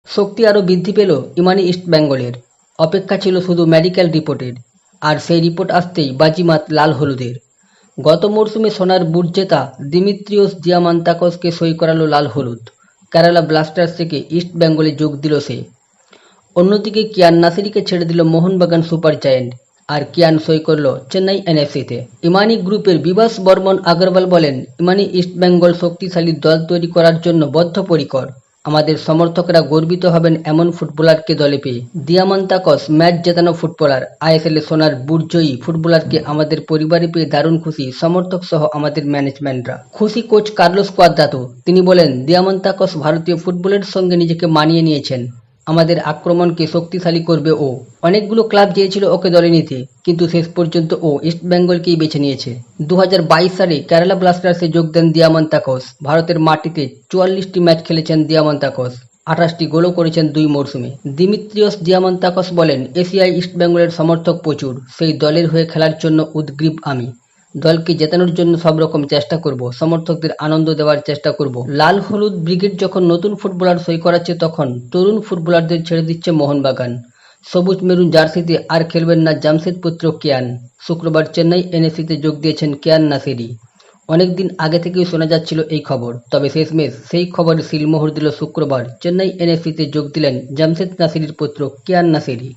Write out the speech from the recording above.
শক্তি আরও বৃদ্ধি পেল ইমানি ইস্টবেঙ্গলের। অপেক্ষা ছিল শুধু মেডিকেল রিপোর্টের, আর সেই রিপোর্ট আসতেই বাজিমাত লাল হলুদের। গত মরশুমে সোনার বুট জেতা দিমিত্রিওস দিয়ামান্তাকসকে সই করালো লাল হলুদ। কেরালা ব্লাস্টার্স থেকে ইস্টবেঙ্গলে যোগ দিল সে। অন্যদিকে কিয়ান নাসিরিকে ছেড়ে দিল মোহনবাগান সুপার জায়েন্ট, আর কিয়ান সই করল চেন্নাই এনএফসিতে। ইমানি গ্রুপের বিভাস বর্মন আগরওয়াল বলেন, ইমানি ইস্টবেঙ্গল শক্তিশালী দল তৈরি করার জন্য বদ্ধপরিকর। আমাদের সমর্থকরা গর্বিত হবেন এমন ফুটবলারকে দলে পেয়ে। দিয়ামান্তাকস ম্যাচ জেতানো ফুটবলার, আইএসএলে সোনার বুট জয়ী ফুটবলারকে আমাদের পরিবারে পেয়ে দারুণ খুশি সমর্থক সহ আমাদের ম্যানেজমেন্টরা। খুশি কোচ কার্লোস কোয়াদ্রাতো। তিনি বলেন, দিয়ামান্তাকস ভারতীয় ফুটবলের সঙ্গে নিজেকে মানিয়ে নিয়েছেন। আমাদের আক্রমণকে শক্তিশালী করবে ও। অনেকগুলো ক্লাব চেয়েছিল ওকে দলে নিতে, কিন্তু শেষ পর্যন্ত ও ইস্টবেঙ্গলকেই বেছে নিয়েছে। 2022 সালে কেরালা ব্লাস্টার্সে যোগ দেন দিয়ামান্তাকস। ভারতের মাটিতে 44টি ম্যাচ খেলেছেন দিয়ামান্তাকস, 28টি গোলও করেছেন 2 মরশুমে। দিমিত্রিওস দিয়ামান্তাকস বলেন, এশিয়ায় ইস্টবেঙ্গলের সমর্থক প্রচুর। সেই দলের হয়ে খেলার জন্য উদগ্রীব আমি। দলকে জেতানোর জন্য সব রকম চেষ্টা করব, সমর্থকদের আনন্দ দেওয়ার চেষ্টা করব। লাল হলুদ ব্রিগেড যখন নতুন ফুটবলার সই করাচ্ছে, তখন তরুণ ফুটবলারদের ছেড়ে দিচ্ছে মোহনবাগান। সবুজ মেরুন জার্সিতে আর খেলবেন না জামশেদপুত্র কিয়ান। শুক্রবার চেন্নাই এনএফসিতে যোগ দিয়েছেন কিয়ান নাসিরি। অনেকদিন আগে থেকেই শোনা যাচ্ছিল এই খবর, তবে শেষমেশ সেই খবরে সিলমোহর দিল শুক্রবার। চেন্নাই এনএফসিতে যোগ দিলেন জামশেদ নাসিরির পুত্র কিয়ান নাসিরি।